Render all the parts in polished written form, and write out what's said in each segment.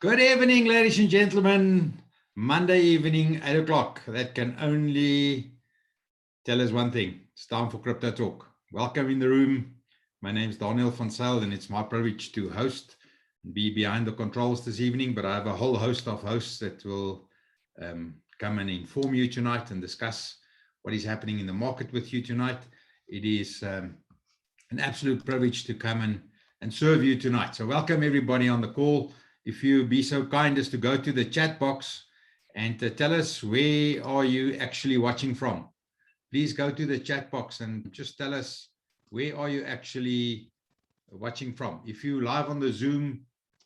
Good evening, ladies and gentlemen. Monday evening, 8 o'clock. That can only tell us one thing. It's time for Crypto Talk. Welcome in the room. My name is Daniel van Zyl, and it's my privilege to host and be behind the controls this evening. But I have a whole host of hosts that will come and inform you tonight and discuss what is happening in the market with you tonight. It is an absolute privilege to come and serve you tonight. So welcome everybody on the call. If you be so kind as to go to the chat box and tell us where are you actually watching from. Please go to the chat box and just tell us where are you actually watching from. If you're live on the Zoom,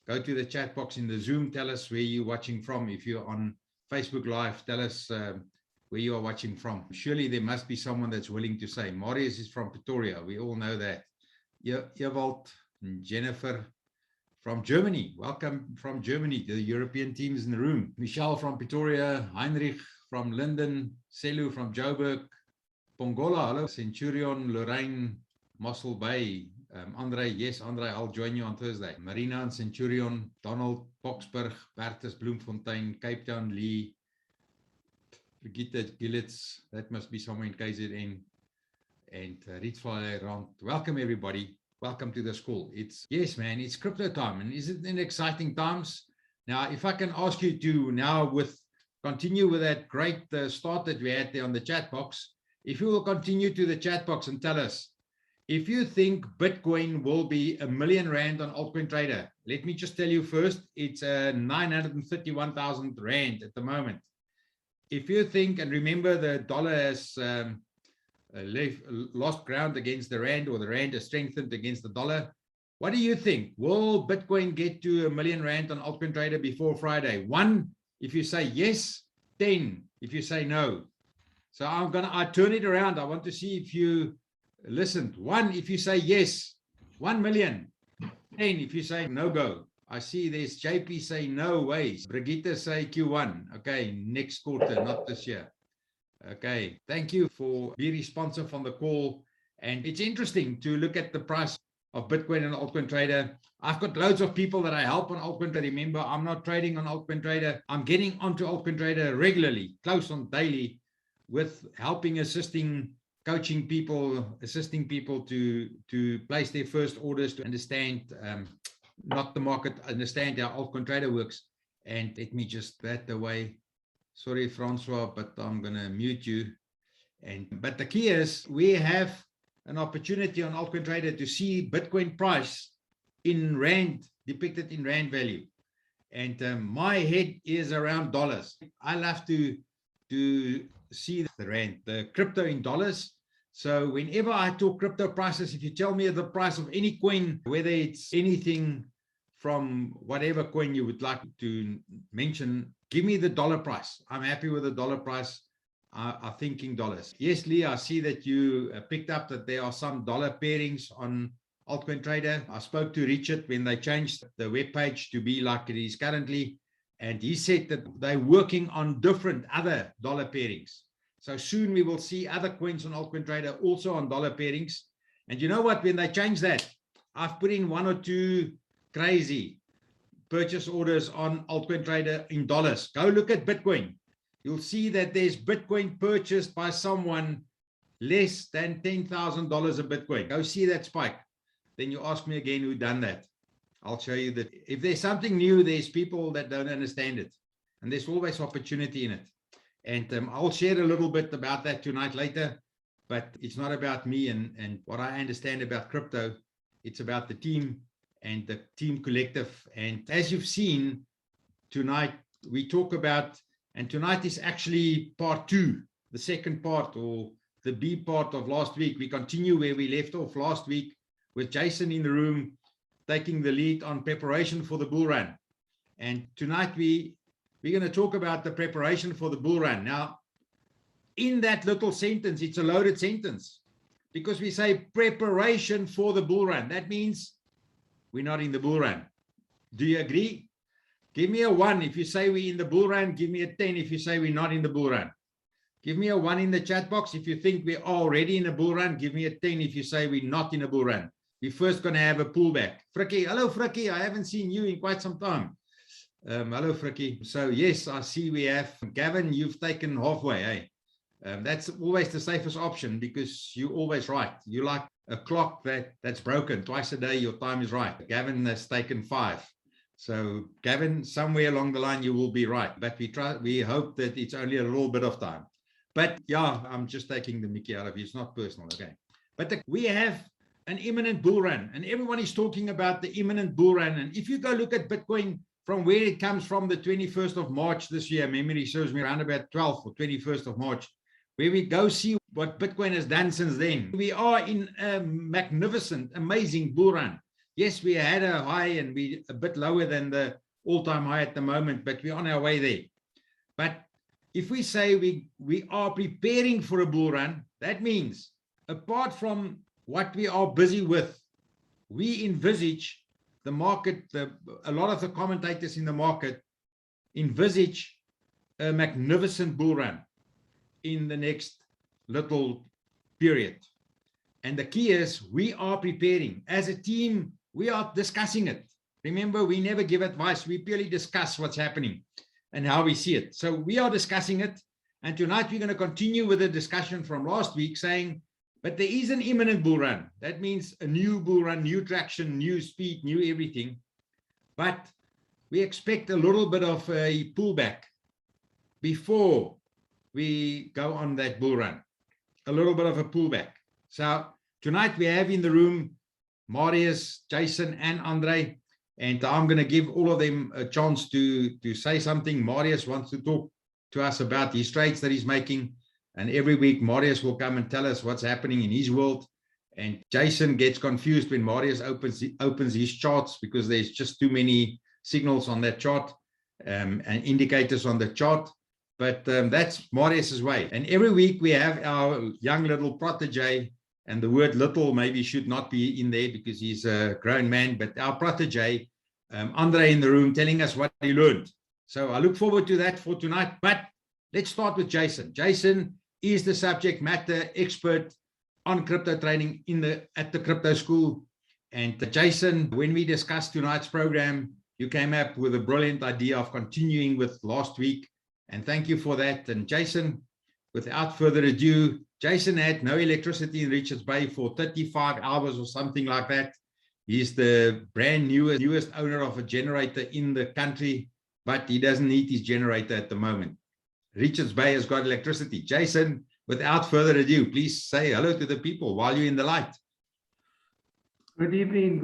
go to the chat box in the Zoom, tell us where you're watching from. If you're on Facebook Live, tell us where you are watching from. Surely there must be someone that's willing to say. Marius is from Pretoria. We all know that. Ewald and Jennifer from Germany. Welcome from Germany. The European team is in the room. Michelle from Pretoria, Heinrich from Linden, Selu from Joburg, Pongola, hello, Centurion, Lorraine, Mossel Bay, Andrei, yes, Andrei, I'll join you on Thursday. Marina and Centurion, Donald, Boksburg, Bertus, Bloemfontein, Cape Town, Lee, Brigitte, Gillets, that must be somewhere in KZN, and Rietsvallei Rand. Welcome everybody. Welcome to the school. Yes, man, it's crypto time. And isn't it exciting times? Now, if I can ask you to now continue with that great start that we had there on the chat box, if you will continue to the chat box and tell us, if you think Bitcoin will be R1 million on altcointrader, let me just tell you first, it's 931,000 Rand at the moment. If you think, and remember the dollar has lost ground against the Rand, or the Rand has strengthened against the dollar. What do you think? Will Bitcoin get to R1 million on altcointrader before Friday? 1, if you say yes. 10, if you say no. So I turn it around. I want to see if you listened. 1, if you say yes, 1 million. 10, if you say no go. I see there's JP say no ways. Brigitte say Q1. Okay, next quarter, not this year. Okay, thank you for being responsive on the call. And it's interesting to look at the price of Bitcoin and altcointrader. I've got loads of people that I help on altcointrader. Remember, I'm not trading on altcointrader. I'm getting onto altcointrader regularly, close on daily, with helping, assisting, coaching people, assisting people to place their first orders, to understand not the market, understand how altcointrader works. And let me just that away. Sorry, Francois, but I'm going to mute you. But the key is we have an opportunity on altcointrader to see Bitcoin price in Rand, depicted in Rand value. And my head is around dollars. I love to see the Rand, the crypto in dollars. So whenever I talk crypto prices, if you tell me the price of any coin, whether it's anything from whatever coin you would like to mention, give me the dollar price. I'm happy with the dollar price. I'm thinking dollars. Yes, Lee, I see that you picked up that there are some dollar pairings on altcointrader. I spoke to Richard when they changed the web page to be like it is currently, and he said that they're working on different other dollar pairings. So soon we will see other coins on altcointrader also on dollar pairings. And you know what? When they change that, I've put in 1 or 2 crazy purchase orders on altcointrader in dollars. Go look at Bitcoin. You'll see that there's Bitcoin purchased by someone less than $10,000 a Bitcoin. Go see that spike. Then you ask me again who done that. I'll show you that if there's something new, there's people that don't understand it. And there's always opportunity in it. And I'll share a little bit about that tonight later. But it's not about me and what I understand about crypto. It's about the team and the team collective. And as you've seen tonight, we talk about, and tonight is actually part 2, the second part, or the B part of last week. We continue where we left off last week with Jason in the room taking the lead on preparation for the bull run. And tonight we're going to talk about the preparation for the bull run. Now, in that little sentence, it's a loaded sentence because we say preparation for the bull run. That means we're not in the bull run. Do you agree? Give me a 1 if you say we're in the bull run. Give me a 10 if you say we're not in the bull run. Give me a 1 in the chat box if you think we're already in a bull run. Give me a 10 if you say we're not in a bull run. We're first going to have a pullback. Frikkie, hello Frikkie, I haven't seen you in quite some time. Hello, Frikkie. So yes, I see we have Gavin. You've taken halfway, eh? That's always the safest option because you're always right. You like a clock that's broken twice a day. Your time is right. Gavin has taken 5. So Gavin, somewhere along the line you will be right. But we hope that it's only a little bit of time. But yeah, I'm just taking the mickey out of you. It's not personal, okay? But we have an imminent bull run, and everyone is talking about the imminent bull run. And if you go look at Bitcoin from where it comes from, the 21st of March this year, memory serves me, around about 12th or 21st of March, where we go see what Bitcoin has done since then. We are in a magnificent, amazing bull run. Yes, we had a high and we a bit lower than the all-time high at the moment, but we're on our way there. But if we say we are preparing for a bull run, that means apart from what we are busy with, we envisage the market, a lot of the commentators in the market envisage a magnificent bull run in the next little period. And the key is we are preparing. As a team, we are discussing it. Remember, we never give advice. We purely discuss what's happening and how we see it. So we are discussing it. And tonight we're going to continue with the discussion from last week saying, but there is an imminent bull run. That means a new bull run, new traction, new speed, new everything. But we expect a little bit of a pullback before we go on that bull run. A little bit of a pullback. So tonight we have in the room Marius, Jason, and Andrei, and I'm going to give all of them a chance to say something. Marius wants to talk to us about his trades that he's making, and every week Marius will come and tell us what's happening in his world. And Jason gets confused when Marius opens his charts because there's just too many signals on that chart and indicators on the chart. But that's Marius's way. And every week we have our young little protege, and the word little maybe should not be in there because he's a grown man, but our protege, Andrei, in the room telling us what he learned. So I look forward to that for tonight. But let's start with Jason. Jason is the subject matter expert on crypto trading at the Crypto School. And Jason, when we discussed tonight's program, you came up with a brilliant idea of continuing with last week. And thank you for that. And Jason, without further ado, Jason had no electricity in Richards Bay for 35 hours or something like that. He's the brand newest owner of a generator in the country, but he doesn't need his generator at the moment. Richards Bay has got electricity. Jason, without further ado, please say hello to the people while you're in the light. Good evening,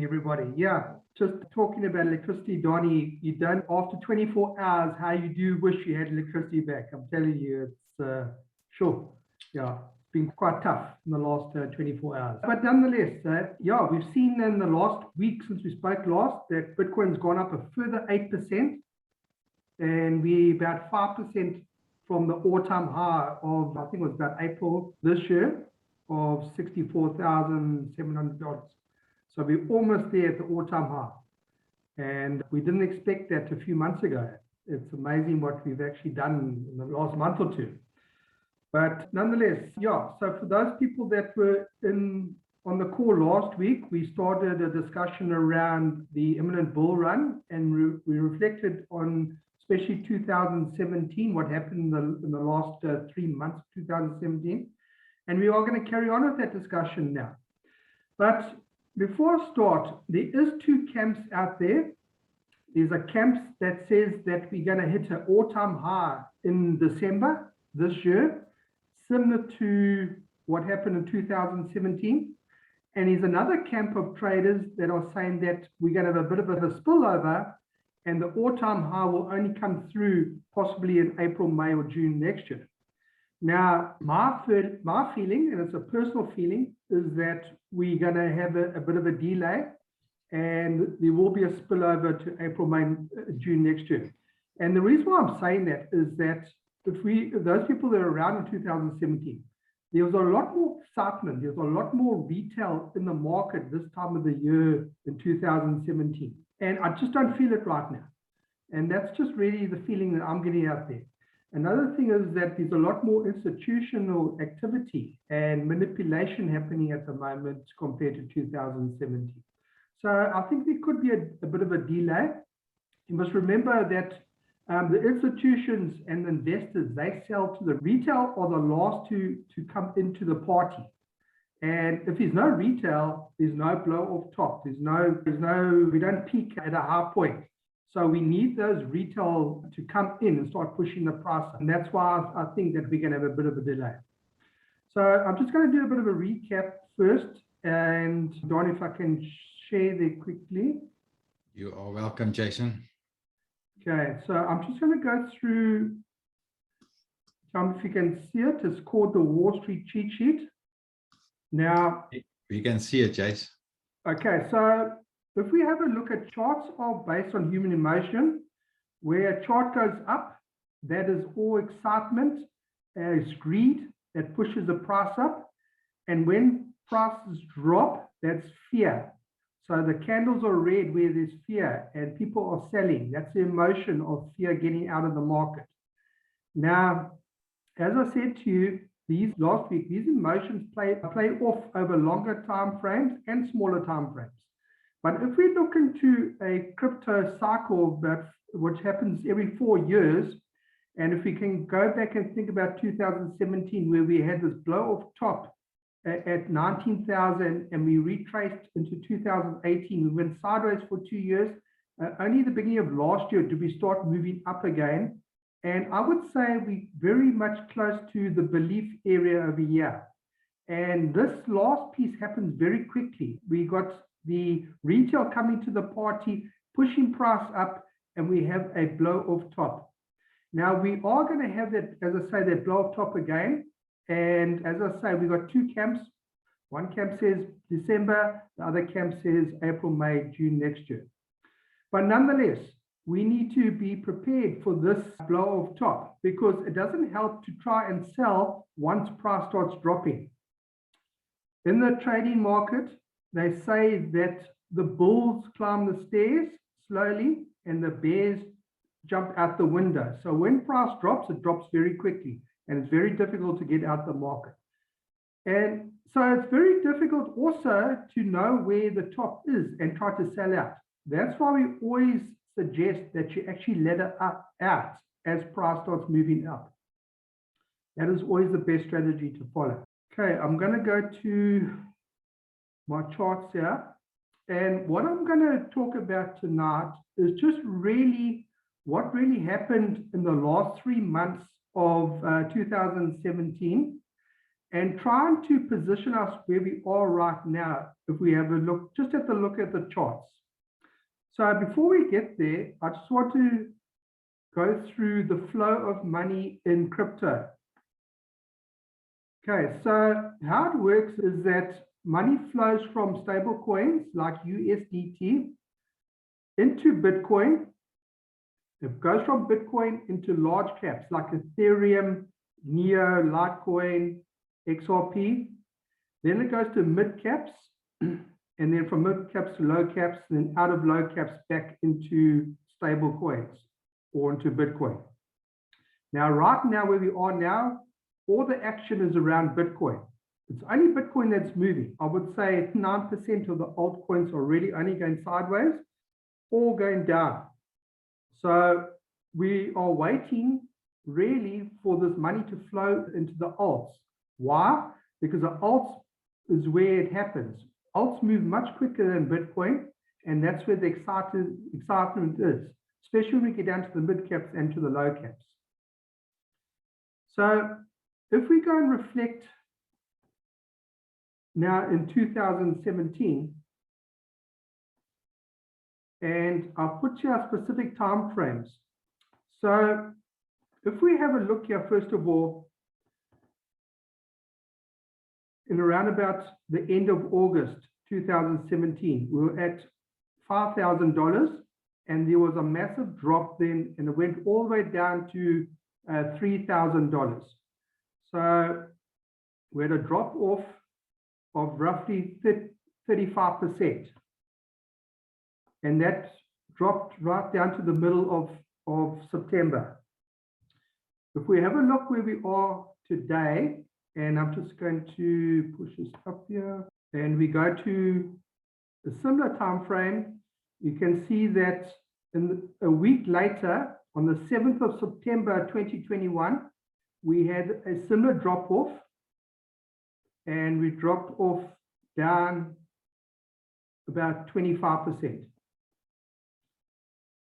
everybody. Yeah, just talking about electricity, Donnie, you don't, after 24 hours, how you do wish you had electricity back. I'm telling you, it's sure. Yeah, it's been quite tough in the last 24 hours. But nonetheless, yeah, we've seen in the last week since we spoke last that Bitcoin's gone up a further 8%. And we about 5% from the all-time high of, I think it was about April this year, of $64,700. So we're almost there at the all-time high. And we didn't expect that a few months ago. It's amazing what we've actually done in the last month or two. But nonetheless, yeah, so for those people that were on the call last week, we started a discussion around the imminent bull run, and we reflected on especially 2017, what happened in the last 3 months of 2017. And we are going to carry on with that discussion now. But before I start, there is 2 camps out there. There's a camp that says that we're going to hit an all-time high in December this year, similar to what happened in 2017. And there's another camp of traders that are saying that we're going to have a bit of a spillover, and the all-time high will only come through possibly in April, May, or June next year. Now, my feeling, and it's a personal feeling, is that we're going to have a bit of a delay, and there will be a spillover to April, May, June next year. And the reason why I'm saying that is that if those people that are around in 2017, there was a lot more excitement, there was a lot more retail in the market this time of the year in 2017. And I just don't feel it right now. And that's just really the feeling that I'm getting out there. Another thing is that there's a lot more institutional activity and manipulation happening at the moment compared to 2017. So I think there could be a bit of a delay. you must remember that the institutions and investors, they sell to the retail or the last to come into the party. And if there's no retail, there's no blow off top. We don't peak at a high point. So we need those retail to come in and start pushing the price up. And that's why I think that we're going to have a bit of a delay. So I'm just going to do a bit of a recap first. And Don, if I can share there quickly. You are welcome, Jason. Okay, so I'm just going to go through, if you can see it, it's called the Wall Street cheat sheet. Now, we can see it, Jace. Okay, so if we have a look at charts are based on human emotion, where a chart goes up, that is all excitement, is greed that pushes the price up. And when prices drop, that's fear. So the candles are red where there's fear and people are selling. That's the emotion of fear getting out of the market. Now, as I said to you, last week, these emotions play off over longer time frames and smaller time frames. But if we look into a crypto cycle, which happens every 4 years, and if we can go back and think about 2017, where we had this blow off top at 19,000 and we retraced into 2018, we went sideways for 2 years. Only the beginning of last year did we start moving up again. And I would say we're very much close to the belief area over here. And this last piece happens very quickly. We got the retail coming to the party, pushing price up, and we have a blow off top. Now we are going to have that, as I say, that blow off top again. And as I say, we got two camps. One camp says December, the other camp says April, May, June next year. But nonetheless, we need to be prepared for this blow off top, because it doesn't help to try and sell once price starts dropping. In the trading market, they say that the bulls climb the stairs slowly and the bears jump out the window. So when price drops, it drops very quickly and it's very difficult to get out the market. And so it's very difficult also to know where the top is and try to sell out. That's why we always suggest that you actually let it out as price starts moving up. That is always the best strategy to follow. Okay, I'm going to go to my charts here. And what I'm going to talk about tonight is just really what really happened in the last 3 months of 2017 and trying to position us where we are right now if we have a look, just have a look at the charts. So before we get there, I just want to go through the flow of money in crypto. Okay, so how it works is that money flows from stable coins like USDT into Bitcoin. It goes from Bitcoin into large caps like Ethereum, Neo, Litecoin, XRP. Then it goes to mid caps, and then from mid caps to low caps, and then out of low caps back into stable coins or into Bitcoin. Now, right now, where we are now, all the action is around Bitcoin. It's only Bitcoin that's moving. I would say 9% of the altcoins are really only going sideways or going down. So we are waiting really for this money to flow into the alts. Why? Because the alts is where it happens. Alts move much quicker than Bitcoin, and that's where the excitement is, especially when we get down to the mid caps and to the low caps. So if we go and reflect now in 2017, and I'll put here specific time frames. So if we have a look here, first of all, in around about the end of August 2017, we were at $5,000, and there was a massive drop then, and it went all the way down to $3,000. So we had a drop off of roughly 35%. And that dropped right down to the middle of September. If we have a look where we are today, and I'm just going to push this up here, and we go to a similar time frame, you can see that And a week later, on the 7th of September 2021, we had a similar drop off, and we dropped off down about 25%.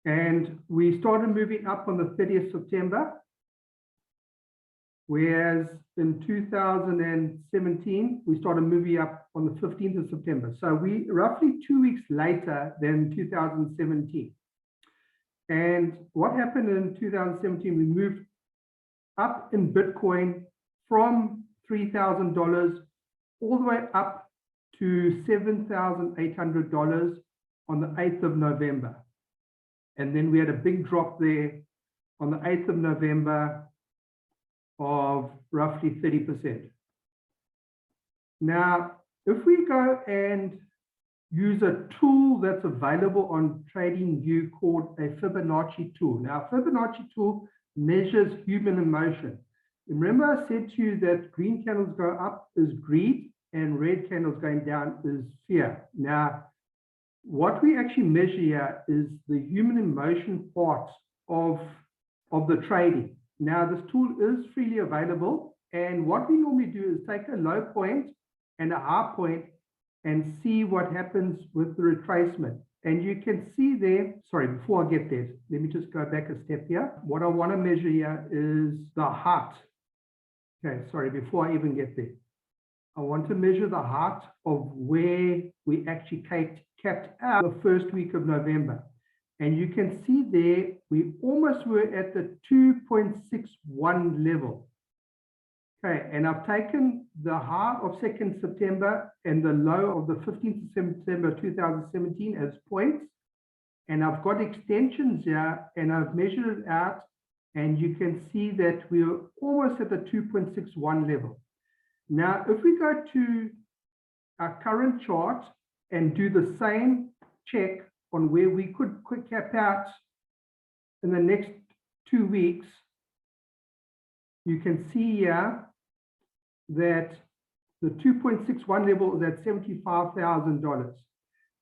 And we started moving up on the 30th September, whereas in 2017, we started moving up on the 15th of September. So we roughly 2 weeks later than 2017. And what happened in 2017, we moved up in Bitcoin from $3,000 all the way up to $7,800 on the 8th of November. And then we had a big drop there on the 8th of November of roughly 30%. Now, if we go and use a tool that's available on TradingView called a Fibonacci tool. Now, Fibonacci tool measures human emotion. Remember I said to you that green candles go up is greed and red candles going down is fear. Now, what we actually measure here is the human emotion part of the trading. Now, this tool is freely available, and what we normally do is take a low point and a high point and see what happens with the retracement. And you can see there, sorry, before I get there, let me just go back a step here. What I want to measure here is the height. Okay, sorry, before I even get there. I want to measure the height of where we actually capped out the first week of November. And you can see there, we almost were at the 2.61 level. Okay, and I've taken the high of 2nd September and the low of the 15th September 2017 as points. And I've got extensions here, and I've measured it out, and you can see that we're almost at the 2.61 level. Now, if we go to our current chart and do the same check on where we could cap out in the next 2 weeks, you can see here that the 2.61 level is at $75,000.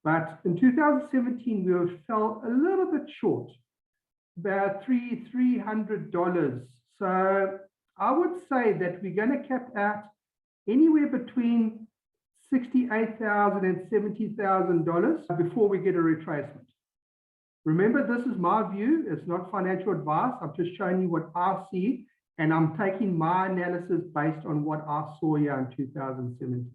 But in 2017, we fell a little bit short, about $300. So I would say that we're going to cap out anywhere between $68,000 and $70,000 before we get a retracement. Remember, this is my view. It's not financial advice. I'm just showing you what I see, and I'm taking my analysis based on what I saw here in 2017.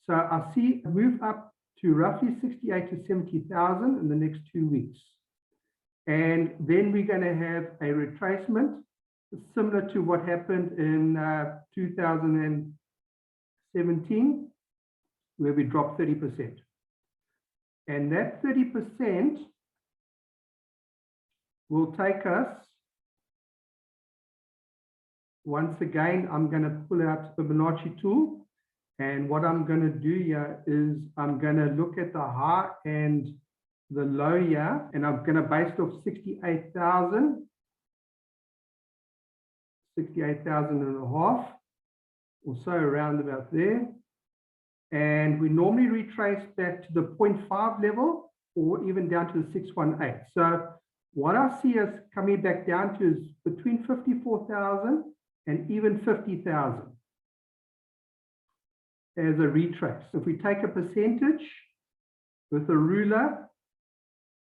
So I see a move up to roughly 68 to 70,000 in the next 2 weeks. And then we're going to have a retracement similar to what happened in 2017, where we dropped 30%. And that 30% will take us, once again, I'm going to pull out the Fibonacci tool. And what I'm going to do here is I'm going to look at the high and the low here, and I'm going to base it off 68,000 and a half, or so, around about there. And we normally retrace back to the 0.5 level or even down to the 618. So what I see us coming back down to is between 54,000 and even 50,000 as a retrace. If we take a percentage with a ruler,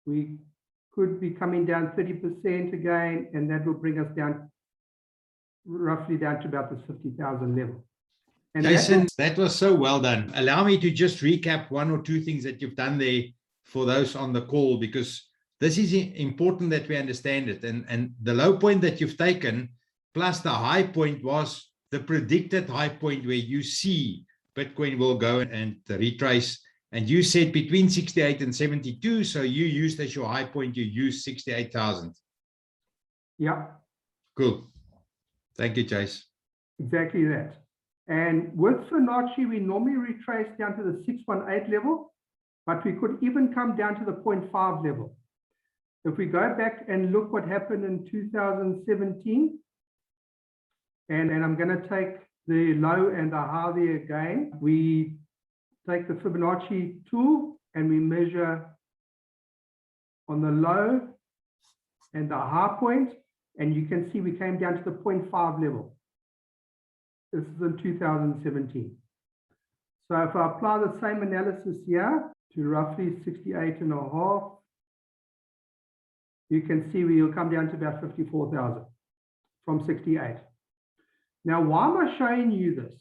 we could be coming down 30% again, and that will bring us down roughly down to about the 50,000 level. And Jason, that was so well done. Allow me to just recap one or two things that you've done there for those on the call, because this is important that we understand it. And the low point that you've taken plus the high point was the predicted high point where you see Bitcoin will go and retrace. And you said between 68 and 72. So you used as your high point, you used 68,000. Yeah. Cool. Thank you, Chase. Exactly that. And with Fibonacci, we normally retrace down to the 618 level, but we could even come down to the 0.5 level. If we go back and look what happened in 2017, and I'm going to take the low and the high there again, we take the Fibonacci tool and we measure on the low and the high point, and you can see we came down to the 0.5 level. This is in 2017. So if I apply the same analysis here to roughly 68.5, you can see we will come down to about 54,000 from 68. Now, why am I showing you this?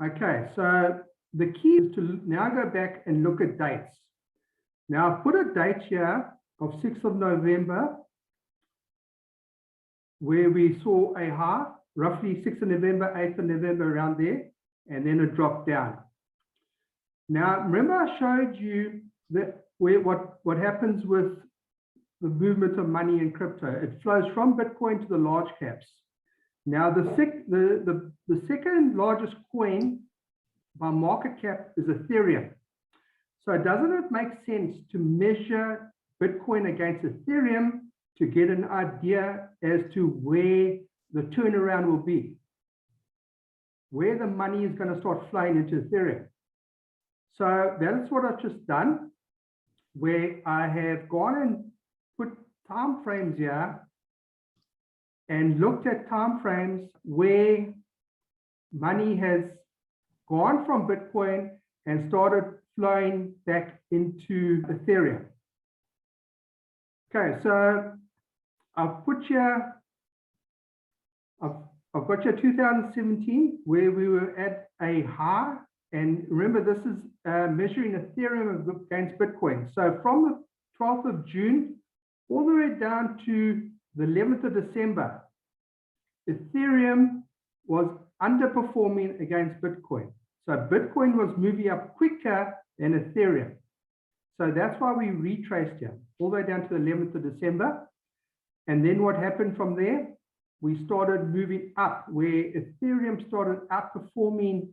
Okay, so the key is to now go back and look at dates. Now, I've put a date here of 6th of November, where we saw a high, roughly 6th of November, 8th of November, around there, and then it dropped down. Now, remember I showed you that what happens with the movement of money in crypto. It flows from Bitcoin to the large caps. Now, the second largest coin by market cap is Ethereum. So doesn't it make sense to measure Bitcoin against Ethereum to get an idea as to where the turnaround will be, where the money is going to start flowing into Ethereum? So that's what I've just done, where I have gone and put time frames here and looked at time frames where money has gone from Bitcoin and started flowing back into Ethereum. Okay, so I've put here, I've got here 2017, where we were at a high, and remember this is measuring Ethereum against Bitcoin. So from the 12th of June all the way down to the 11th of December, Ethereum was underperforming against Bitcoin. So Bitcoin was moving up quicker than Ethereum. So that's why we retraced here all the way down to the 11th of December. And then what happened from there? We started moving up, where Ethereum started outperforming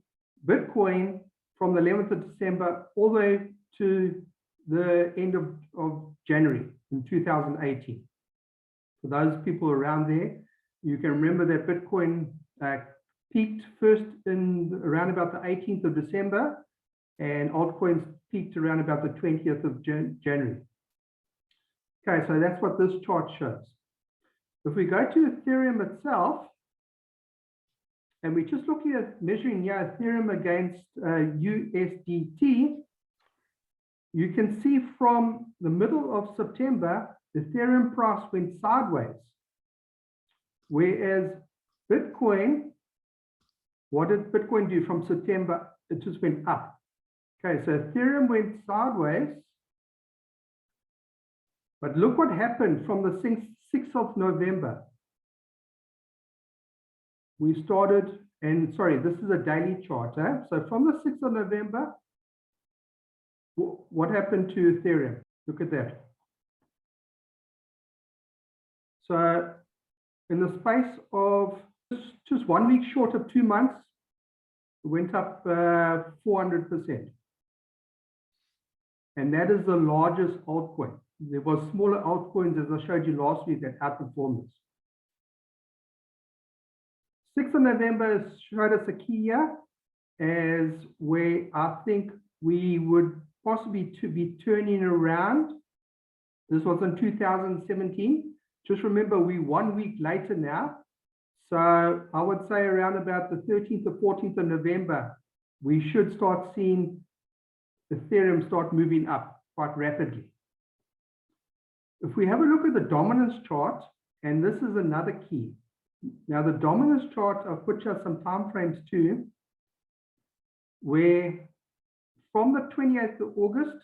Bitcoin from the 11th of December all the way to the end of January in 2018. For those people around there, you can remember that Bitcoin peaked first in around about the 18th of December, and altcoins peaked around about the 20th of January. Okay, so that's what this chart shows. If we go to Ethereum itself, and we're just looking at measuring here Ethereum against USDT, you can see from the middle of September, the Ethereum price went sideways. Whereas Bitcoin, what did Bitcoin do from September? It just went up. Okay, so Ethereum went sideways. But look what happened from the 6th of November. We started, and sorry, this is a daily chart. So from the 6th of November, what happened to Ethereum? Look at that. So in the space of just 1 week short of 2 months, it went up 400%. And that is the largest altcoin. There was smaller altcoins, as I showed you last week, that outperformed this. 6th of November showed us a key year as where I think we would possibly be turning around. This was in 2017. Just remember, we're 1 week later now. So I would say around about the 13th or 14th of November, we should start seeing Ethereum start moving up quite rapidly. If we have a look at the dominance chart, and this is another key. Now the dominance chart, I've put you some time frames too, where from the 28th of August,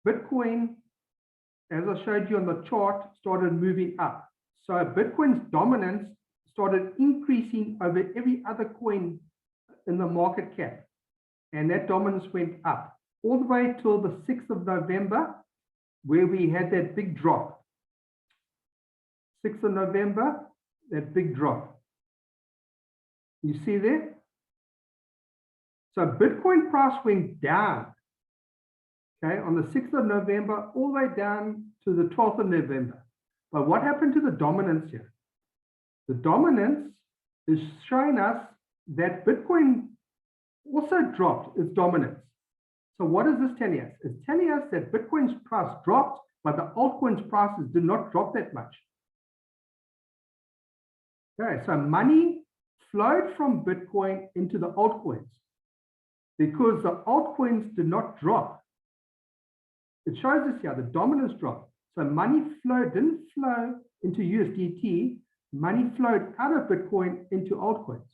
Bitcoin, as I showed you on the chart, started moving up. So Bitcoin's dominance started increasing over every other coin in the market cap. And that dominance went up all the way till the 6th of November, where we had that big drop. 6th of November, that big drop. You see there? So Bitcoin price went down, okay, on the 6th of November, all the way down to the 12th of November. But what happened to the dominance here? The dominance is showing us that Bitcoin also dropped its dominance. So what is this telling us? It's telling us that Bitcoin's price dropped, but the altcoins prices did not drop that much. Okay, so money flowed from Bitcoin into the altcoins because the altcoins did not drop. It shows us here the dominance drop. So money didn't flow into USDT, money flowed out of Bitcoin into altcoins.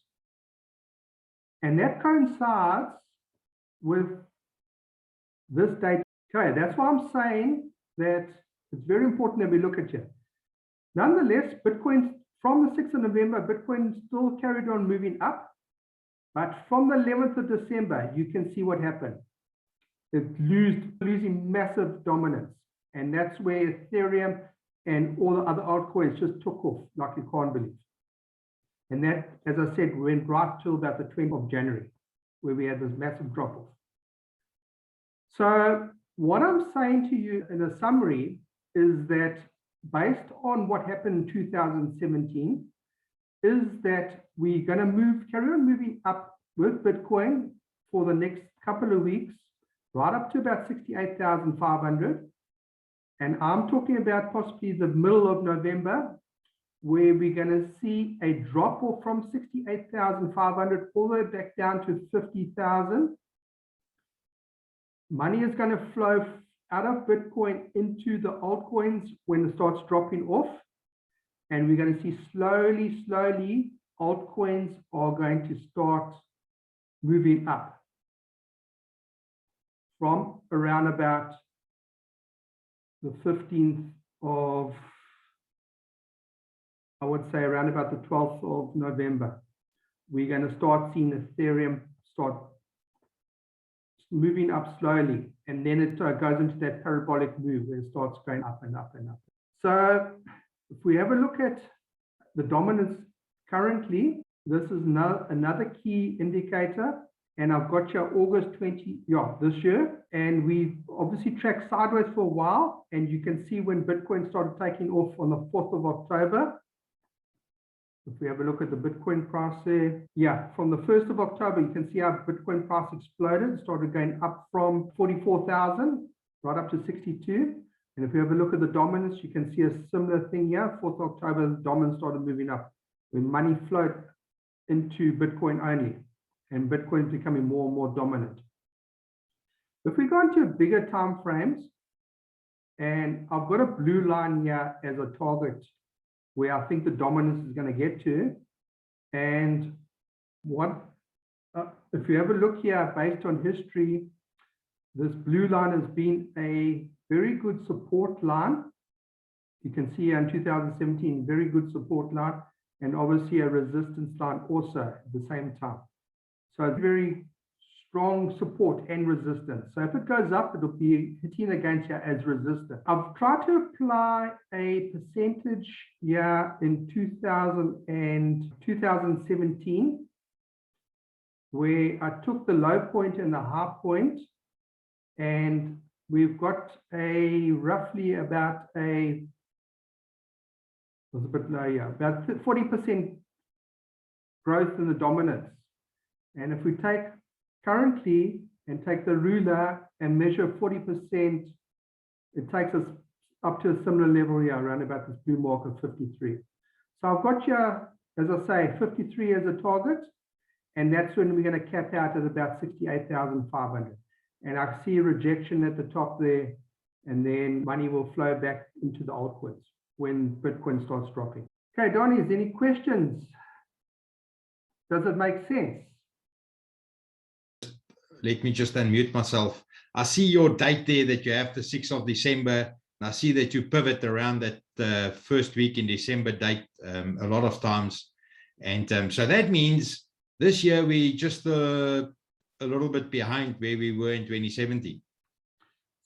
And that coincides with this date. Okay, that's why I'm saying that it's very important that we look at it. Nonetheless, Bitcoin, from the 6th of November, Bitcoin still carried on moving up. But from the 11th of December, you can see what happened. It's losing massive dominance. And that's where Ethereum and all the other altcoins just took off like you can't believe. And that, as I said, went right till about the 20th of January, where we had this massive drop-off. So what I'm saying to you in a summary is that based on what happened in 2017, is that we're going to carry on moving up with Bitcoin for the next couple of weeks, right up to about 68,500. And I'm talking about possibly the middle of November, where we're going to see a drop off from 68,500 all the way back down to 50,000. Money is going to flow out of Bitcoin into the altcoins when it starts dropping off. And we're going to see slowly, altcoins are going to start moving up from around about the 15th of, I would say around about the 12th of November. We're going to start seeing Ethereum start moving up slowly, and then it goes into that parabolic move where it starts going up and up and up. So if we have a look at the dominance currently, this is another key indicator. And I've got here August 20, this year. And we've obviously tracked sideways for a while. And you can see when Bitcoin started taking off on the 4th of October. If we have a look at the Bitcoin price there, from the 1st of October, you can see how Bitcoin price exploded, started going up from 44,000 right up to 62. And if we have a look at the dominance, you can see a similar thing here. 4th of October, the dominance started moving up when money flowed into Bitcoin only, and Bitcoin is becoming more and more dominant. If we go into bigger time frames, and I've got a blue line here as a target where I think the dominance is going to get to. And if you have a look here, based on history, this blue line has been a very good support line. You can see here in 2017, very good support line, and obviously a resistance line also at the same time. So it's very strong support and resistance. So if it goes up, it'll be hitting against you as resistance. I've tried to apply a percentage here in 2017, where I took the low point and the high point, and we've got roughly about a, was a bit low here, about 40% growth in the dominance. And if we take currently and take the ruler and measure 40%, it takes us up to a similar level here, around about this blue mark of 53. So I've got here, as I say, 53 as a target, and that's when we're going to cap out at about 68,500. And I see a rejection at the top there, and then money will flow back into the altcoins when Bitcoin starts dropping. Okay, Donnie, is there any questions? Does it make sense? Let me just unmute myself. I see your date there that you have the 6th of December. And I see that you pivot around that first week in December date a lot of times. And so that means this year we just a little bit behind where we were in 2017.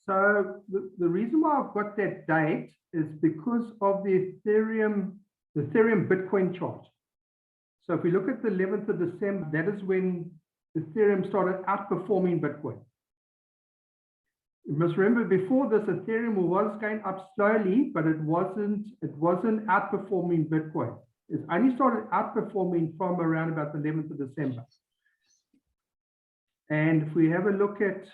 So the reason why I've got that date is because of the Ethereum Bitcoin chart. So if we look at the 11th of December, that is when Ethereum started outperforming Bitcoin. You must remember, before this, Ethereum was going up slowly, but it wasn't outperforming Bitcoin. It only started outperforming from around about the 11th of December. And if we have a look at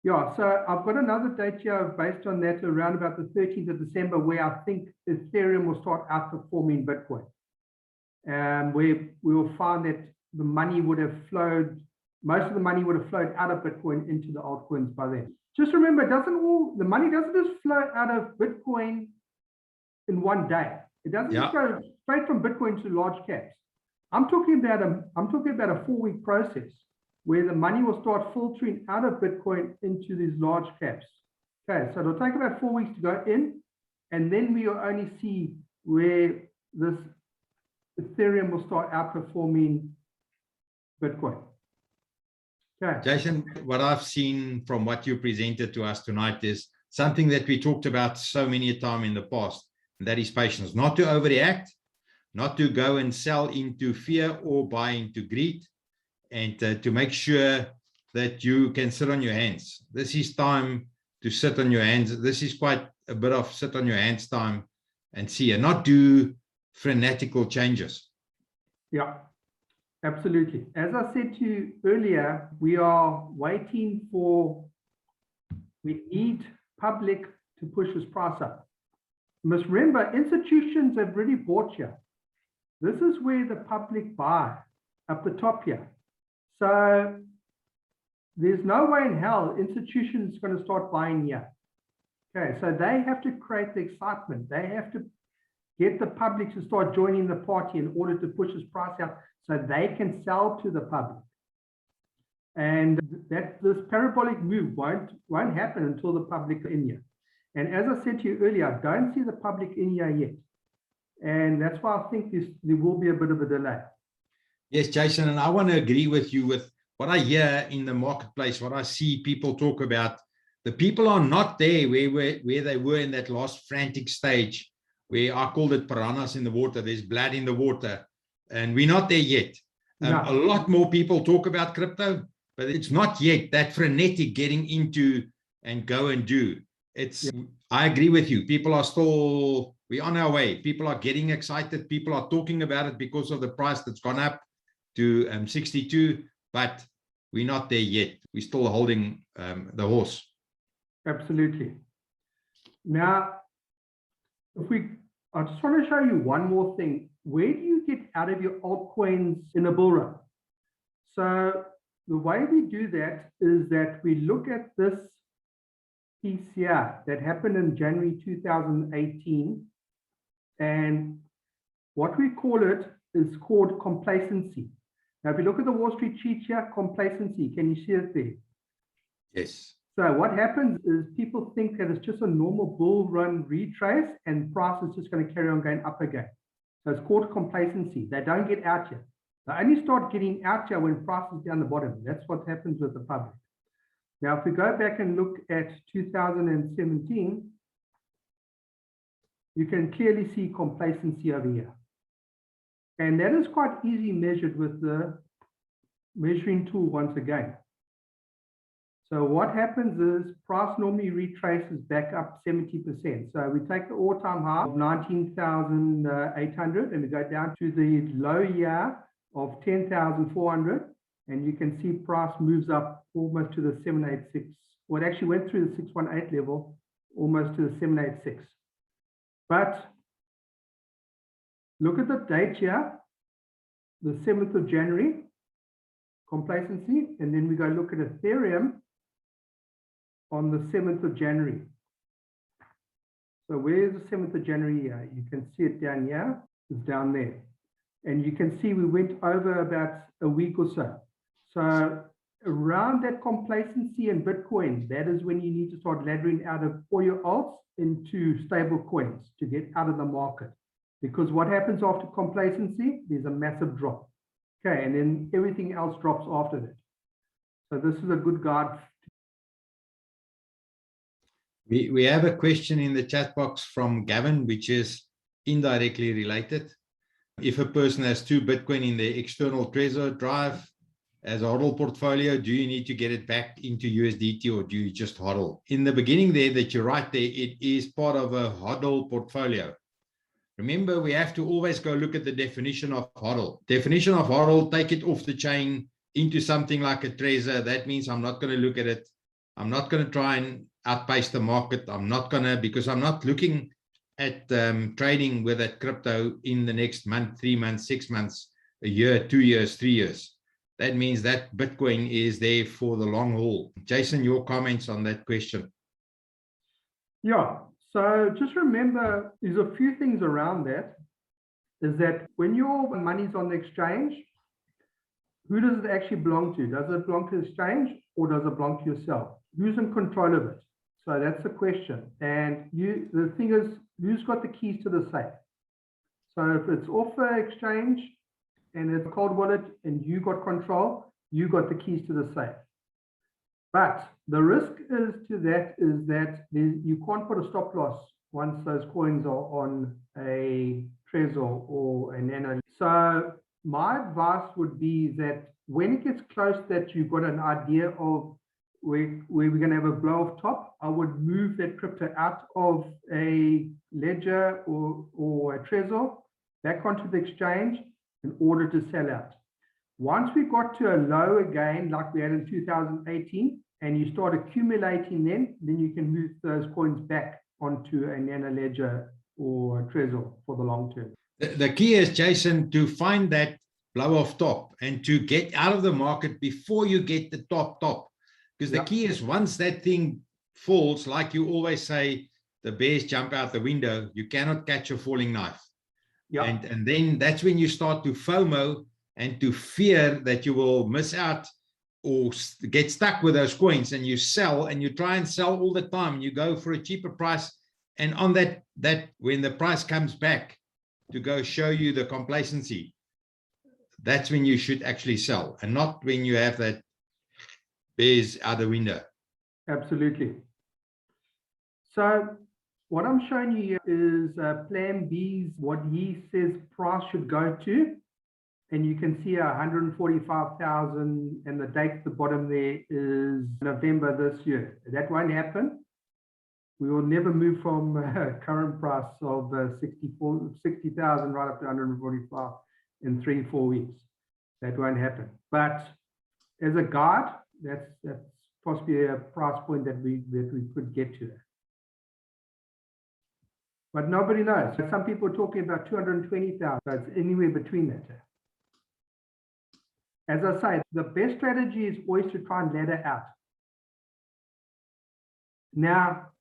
Yeah, so I've got another date here based on that around about the 13th of December, where I think Ethereum will start outperforming Bitcoin. Where we will find that the money would have flowed, most of the money would have flowed out of Bitcoin into the altcoins by then. Just remember, the money doesn't just flow out of Bitcoin in one day. It doesn't just go straight from Bitcoin to large caps. I'm talking about a 4-week process where the money will start filtering out of Bitcoin into these large caps. Okay, so it'll take about 4 weeks to go in, and then we will only see where this Ethereum will start outperforming Bitcoin. Okay. Jason, what I've seen from what you presented to us tonight is something that we talked about so many times in the past, and that is patience. Not to overreact, not to go and sell into fear or buy into greed, and to make sure that you can sit on your hands. This is time to sit on your hands. This is quite a bit of sit on your hands time and see, and not do fanatical changes. Yeah, absolutely. As I said to you earlier, we are waiting for, we need public to push this price up. You must remember, institutions have already bought here. This is where the public buy, up the top here. So there's no way in hell institutions are going to start buying here. Okay, so they have to create the excitement. They have to get the public to start joining the party in order to push this price out so they can sell to the public. And this parabolic move won't happen until the public are in here. And as I said to you earlier, I don't see the public in here yet. And that's why I think there will be a bit of a delay. Yes, Jason, and I want to agree with you with what I hear in the marketplace, what I see people talk about. The people are not there where they were in that last frantic stage, where I called it piranhas in the water. There's blood in the water, and we're not there yet. No. A lot more people talk about crypto, but it's not yet that frenetic getting into and go and do. I agree with you. People are still, we're on our way. People are getting excited. People are talking about it because of the price that's gone up to 62, but we're not there yet. We're still holding the horse. Absolutely. Now, I just want to show you one more thing. Where do you get out of your altcoins in a bull run? So the way we do that is that we look at this piece here that happened in January 2018, and what we call it is called complacency. Now, if you look at the Wall Street sheet here, complacency, can you see it there? Yes. So what happens is people think that it's just a normal bull run retrace and price is just going to carry on going up again. So it's called complacency. They don't get out here. They only start getting out here when price is down the bottom. That's what happens with the public. Now, if we go back and look at 2017, you can clearly see complacency over here. And that is quite easy measured with the measuring tool once again. So what happens is price normally retraces back up 70%. So we take the all-time high of 19,800 and we go down to the low year of 10,400. And you can see price moves up almost to the 786. Well, it actually went through the 618 level, almost to the 786. But look at the date here, the 7th of January, complacency. And then we go look at Ethereum on the 7th of January. So where's the 7th of January here? You can see it down here. It's down there. And you can see we went over about a week or so. So around that complacency in Bitcoin, that is when you need to start laddering out of all your alts into stable coins to get out of the market. Because what happens after complacency? There's a massive drop. Okay, and then everything else drops after that. So this is a good guide. We have a question in the chat box from Gavin, which is indirectly related. If a person has 2 Bitcoin in their external Trezor drive as a HODL portfolio, do you need to get it back into USDT or do you just HODL? In the beginning there that you're right there, it is part of a HODL portfolio. Remember, we have to always go look at the definition of HODL. Definition of HODL, take it off the chain into something like a Trezor. That means I'm not going to look at it I'm not going to try and outpace the market. I'm not going to, because I'm not looking at trading with that crypto in the next month, 3 months, 6 months, a year, 2 years, 3 years. That means that Bitcoin is there for the long haul. Jason, your comments on that question. Yeah, so just remember, there's a few things around that. Is that when your money's on the exchange, who does it actually belong to? Does it belong to the exchange or does it belong to yourself? Who's in control of it? So that's the question. And the thing is, who's got the keys to the safe? So if it's off the exchange and it's a cold wallet and you got control, you got the keys to the safe. But the risk is that you can't put a stop loss once those coins are on a Trezor or a Nano. So my advice would be that when it gets close that you've got an idea of where we're going to have a blow off top, I would move that crypto out of a ledger or a Trezor back onto the exchange in order to sell out. Once we got to a low again, like we had in 2018, and you start accumulating then you can move those coins back onto a Nano Ledger or a Trezor for the long term. The key is, Jason, to find that blow off top and to get out of the market before you get the top. Because the key is, once that thing falls, like you always say, the bears jump out the window, you cannot catch a falling knife. And then that's when you start to FOMO and to fear that you will miss out or get stuck with those coins, and you sell and you try and sell all the time. You go for a cheaper price, and on that when the price comes back to go show you the complacency, that's when you should actually sell, and not when you have that bears out the window. Absolutely. So what I'm showing you here is Plan B's, what he says price should go to. And you can see 145,000, and the date at the bottom there is November this year. That won't happen. We will never move from current price of 60,000 right up to 145 in 3-4 weeks. That won't happen. But as a guide, that's possibly a price point that we could get to. But nobody knows. Some people are talking about 220,000. So it's anywhere between that. As I say, the best strategy is always to try and ladder out. Now,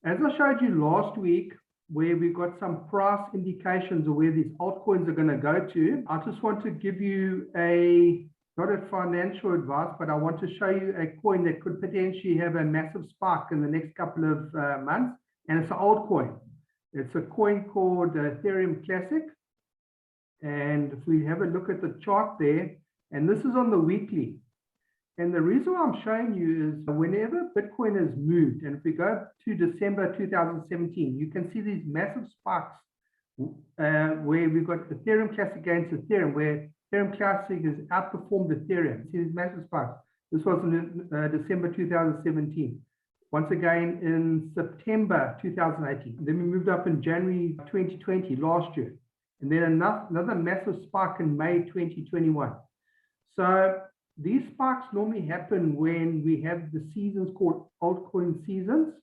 as I showed you last week, where we got some price indications of where these altcoins are going to go to, I just want to give you not a financial advice, but I want to show you a coin that could potentially have a massive spike in the next couple of months, and it's an altcoin. It's a coin called Ethereum Classic. And if we have a look at the chart there, and this is on the weekly. And the reason why I'm showing you is whenever Bitcoin has moved, and if we go to December 2017, you can see these massive spikes where we've got Ethereum Classic against Ethereum, where Ethereum Classic has outperformed Ethereum. See these massive spikes. This was in December 2017. Once again in September 2018. Then we moved up in January 2020, last year. And then another massive spike in May 2021. So these spikes normally happen when we have the seasons called altcoin seasons,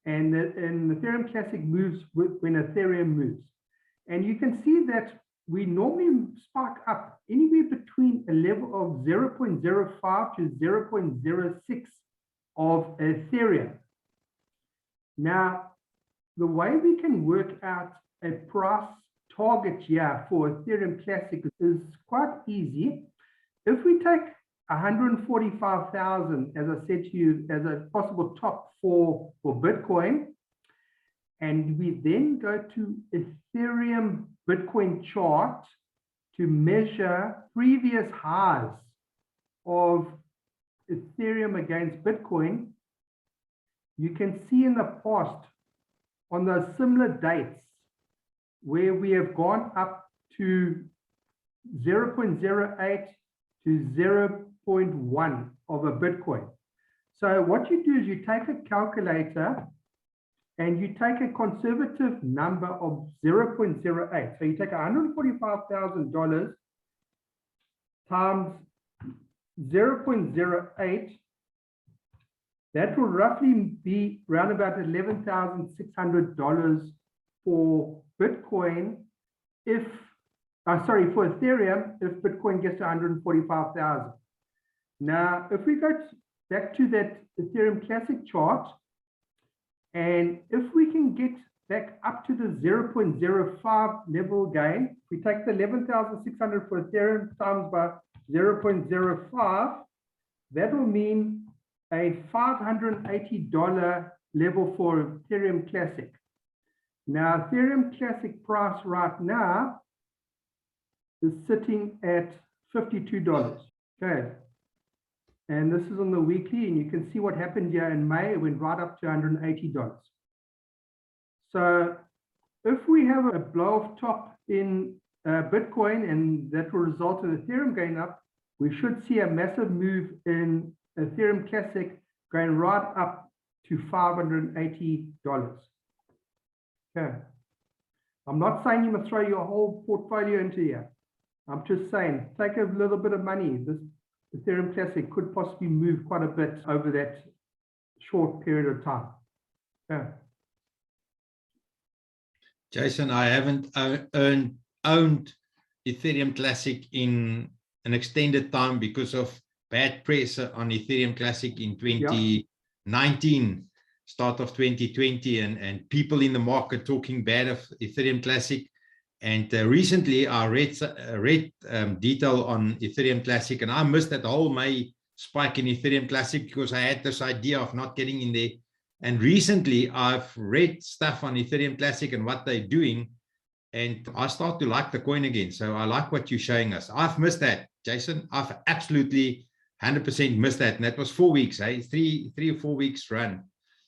and Ethereum Classic moves when Ethereum moves. And you can see that we normally spike up anywhere between a level of 0.05 to 0.06 of Ethereum. Now, the way we can work out a price target here for Ethereum Classic is quite easy. If we take 145,000, as I said to you, as a possible top for Bitcoin, and we then go to Ethereum Bitcoin chart to measure previous highs of Ethereum against Bitcoin, you can see in the past on those similar dates where we have gone up to 0.08 to 0.1 of a Bitcoin. So what you do is you take a calculator and you take a conservative number of 0.08. So you take $145,000 times 0.08, That will roughly be around about $11,600 for Bitcoin if, for Ethereum, if Bitcoin gets to 145,000. Now, if we go back to that Ethereum Classic chart, and if we can get back up to the 0.05 level again, if we take the 11,600 for Ethereum times by 0.05, that will mean a $580 level for Ethereum Classic. Now, Ethereum Classic price right now is sitting at $52. Okay. And this is on the weekly, and you can see what happened here in May. It went right up to $180. So if we have a blow off top in Bitcoin, and that will result in Ethereum going up, we should see a massive move in Ethereum Classic going right up to $580. Okay. I'm not saying you must throw your whole portfolio into here. I'm just saying, take a little bit of money. This Ethereum Classic could possibly move quite a bit over that short period of time. Yeah. Jason, I haven't owned Ethereum Classic in an extended time because of bad press on Ethereum Classic in 2019, start of 2020, and people in the market talking bad of Ethereum Classic. And recently I read detail on Ethereum Classic, and I missed that whole May spike in Ethereum Classic because I had this idea of not getting in there. And recently I've read stuff on Ethereum Classic and what they're doing, and I start to like the coin again. So I like what you're showing us. I've missed that, Jason. I've absolutely 100% missed that. And that was 4 weeks, eh? Three or 4 weeks run.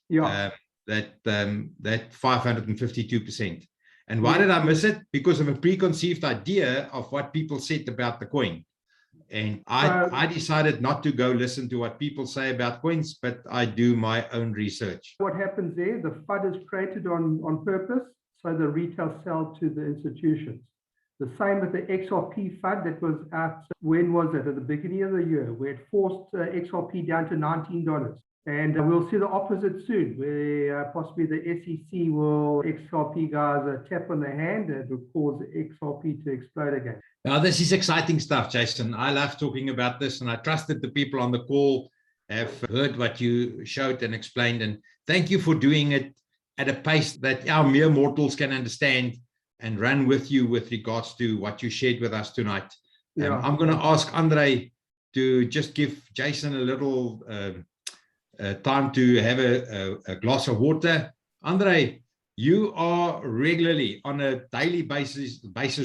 Yeah. That 552%. And why did I miss it? Because of a preconceived idea of what people said about the coin. And I decided not to go listen to what people say about coins, but I do my own research. What happens there, the FUD is created on purpose, so the retail sell to the institutions. The same with the XRP FUD that was out, when was it? At the beginning of the year, where it forced XRP down to $19. And we'll see the opposite soon, where possibly the SEC will, XRP guys, tap on the hand, and it will cause XRP to explode again. Now, this is exciting stuff, Jason. I love talking about this, and I trust that the people on the call have heard what you showed and explained. And thank you for doing it at a pace that our mere mortals can understand and run with you with regards to what you shared with us tonight. Yeah. I'm going to ask Andrei to just give Jason a little time to have a glass of water. Andrei, you are regularly on a daily basis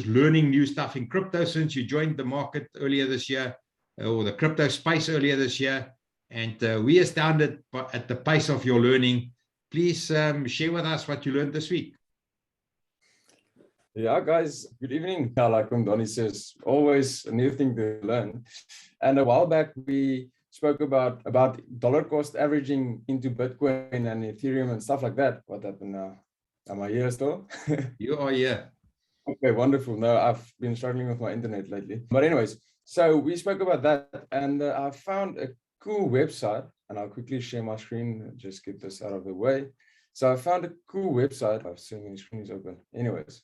learning new stuff in crypto since you joined the market earlier this year, or the crypto space earlier this year. And we are astounded at the pace of your learning. Please share with us what you learned this week. Yeah, guys, good evening. Like Donnie says, always a new thing to learn. And a while back, we spoke about dollar cost averaging into Bitcoin and Ethereum and stuff like that. What happened now? Am I here still? You are here. Okay, wonderful. No, I've been struggling with my internet lately. But anyways, so we spoke about that, and I found a cool website, and I'll quickly share my screen, just get this out of the way. So I found a cool website. I've so many screens open. Anyways,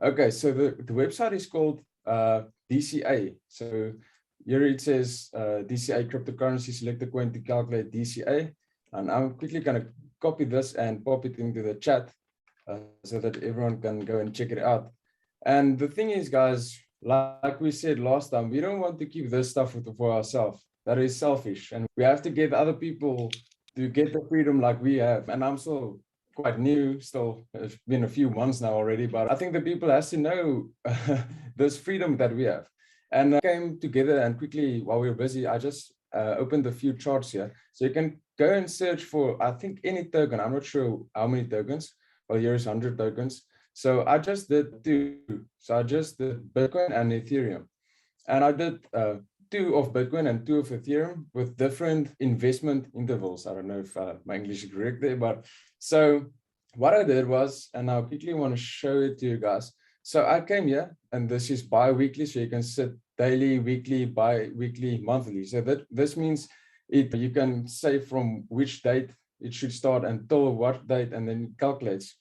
okay, so the website is called DCA. So here it says DCA cryptocurrency, select a coin to calculate DCA. And I'm quickly going to copy this and pop it into the chat so that everyone can go and check it out. And the thing is, guys, like we said last time, we don't want to keep this stuff for ourselves. That is selfish. And we have to get other people to get the freedom like we have. And I'm still quite new, still, it's been a few months now already, but I think the people has to know this freedom that we have. And I came together, and quickly, while we were busy, I just opened a few charts here. So you can go and search for, I think, any token. I'm not sure how many tokens. Well, here's 100 tokens. So I just did 2. So I just did Bitcoin and Ethereum. And I did 2 of Bitcoin and 2 of Ethereum with different investment intervals. I don't know if my English is correct there, but so what I did was, and I quickly want to show it to you guys. So I came here, and this is bi-weekly, so you can set daily, weekly, bi-weekly, monthly. So that this means you can say from which date it should start until what date, and then it calculates.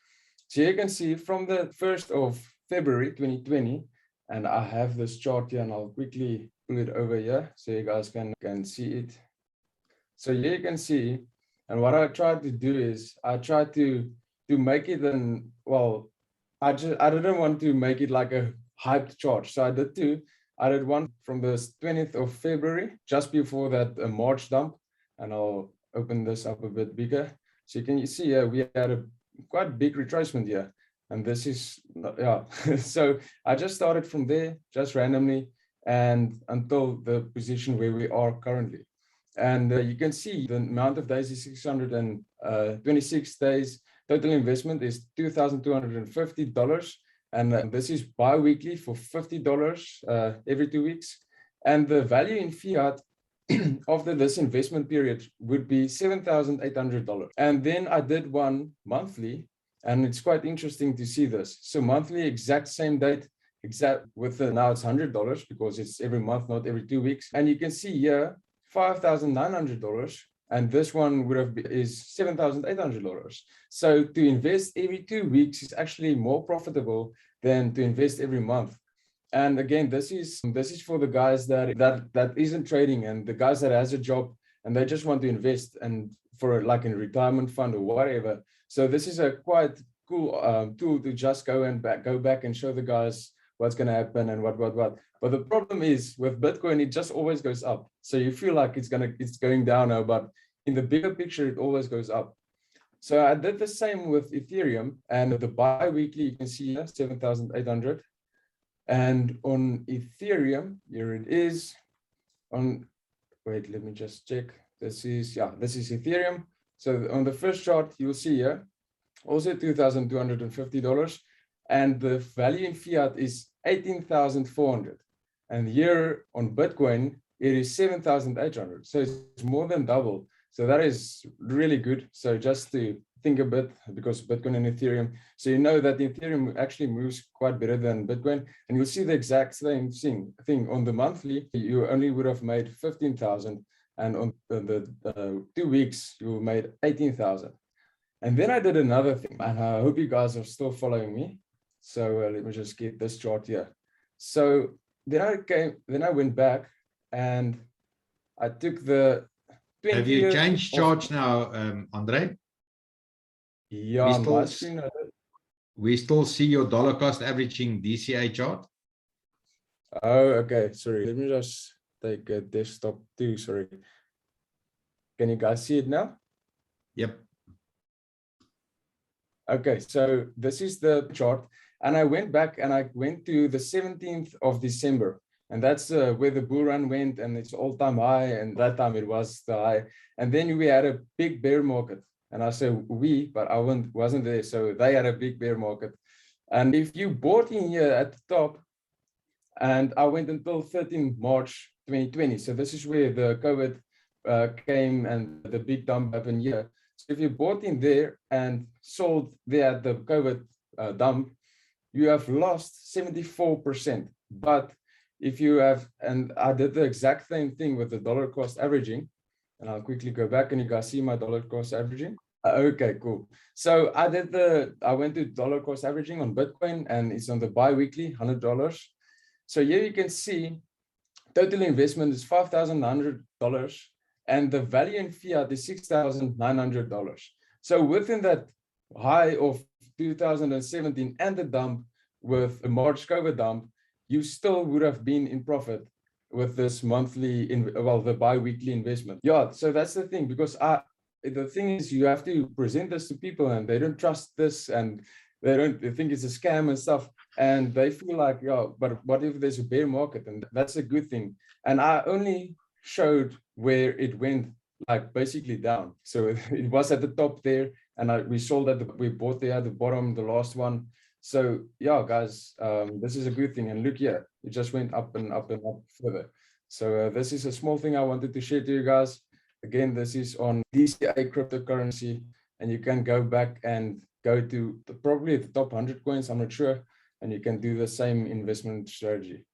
So you can see from the 1st of February 2020, and I have this chart here, and I'll quickly pull it over here so you guys can see it. So here you can see, and what I tried to do is I tried to make it well, I didn't want to make it like a hyped chart. So I did one from the 20th of February, just before that March dump, and I'll open this up a bit bigger. So you see here, we had a quite big retracement here, and this is, yeah. So I just started from there, just randomly, and until the position where we are currently. And you can see the amount of days is 626 days. Total investment is $2,250. And this is bi-weekly for $50 every 2 weeks. And the value in fiat after this investment period would be $7,800. And then I did one monthly, and it's quite interesting to see this. So monthly, exact same date, exact with now it's $100 because it's every month, not every 2 weeks. And you can see here, $5,900, and this one is $7,800. So to invest every 2 weeks is actually more profitable than to invest every month. And again, this is for the guys that isn't trading, and the guys that has a job and they just want to invest, and for like a retirement fund or whatever. So this is a quite cool tool to just go back and show the guys what's going to happen and what. But the problem is with Bitcoin, it just always goes up. So you feel like it's going down now, but in the bigger picture, it always goes up. So I did the same with Ethereum, and the bi-weekly, you can see here, 7,800. And on Ethereum, here it is. Wait, let me just check. This is Ethereum. So on the first chart, you'll see here, also $2,250. And the value in fiat is 18,400. And here on Bitcoin, it is 7,800. So it's more than double. So that is really good. So just to think a bit, because Bitcoin and Ethereum, so you know that Ethereum actually moves quite better than Bitcoin. And you'll see the exact same thing. On the monthly, you only would have made 15,000. And on the 2 weeks, you made 18,000. And then I did another thing, and I hope you guys are still following me. So let me just get this chart here. So then I went back and I took the 20th. Have you changed charts now, Andrei? Yeah, on my screen. We still see your dollar cost averaging DCA chart. Oh, okay. Sorry. Let me just take a desktop too. Sorry. Can you guys see it now? Yep. Okay, so this is the chart. And I went back and I went to the 17th of December. And that's where the bull run went, and it's all-time high. And that time it was the high. And then we had a big bear market. And I say but I wasn't there. So they had a big bear market. And if you bought in here at the top, and I went until 13 March 2020. So this is where the COVID came and the big dump happened here. So if you bought in there and sold there at the COVID dump, you have lost 74%. But if you have, and I did the exact same thing with the dollar cost averaging, and I'll quickly go back and you guys see my dollar cost averaging. Okay, cool. So I went to dollar cost averaging on Bitcoin, and it's on the bi-weekly, $100. So here you can see total investment is $5,900, and the value in fiat is $6,900. So within that high of 2017 and the dump with the March COVID dump, you still would have been in profit with this monthly, the bi-weekly investment. Yeah, so that's the thing, because the thing is, you have to present this to people and they don't trust this, and they think it's a scam and stuff. And they feel like, yeah, but what if there's a bear market? And that's a good thing. And I only showed where it went, like basically down. So it was at the top there, and we sold we bought there at the bottom, the last one. So yeah, guys, this is a good thing. And look here, it just went up and up and up further. So this is a small thing I wanted to share to you guys. Again, this is on DCA cryptocurrency, and you can go back and go to probably the top 100 coins, I'm not sure, and you can do the same investment strategy.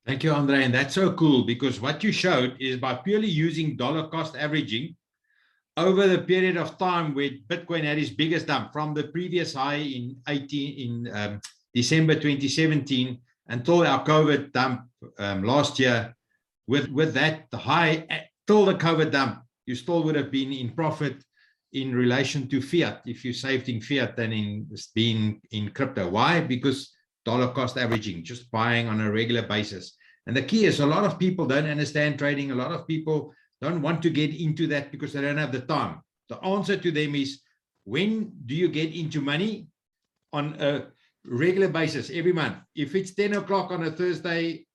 Thank you, Andrei. And that's so cool because what you showed is by purely using dollar cost averaging over the period of time where Bitcoin had its biggest dump from the previous high in December 2017 until our COVID dump last year. With that high till the COVID dump, you still would have been in profit in relation to fiat if you saved in fiat than in being in crypto. Why? Because dollar cost averaging, just buying on a regular basis. And the key is a lot of people don't understand trading. A lot of people don't want to get into that because they don't have the time. The answer to them is, when do you get into money? On a regular basis, every month. If it's 10 o'clock on a Thursday,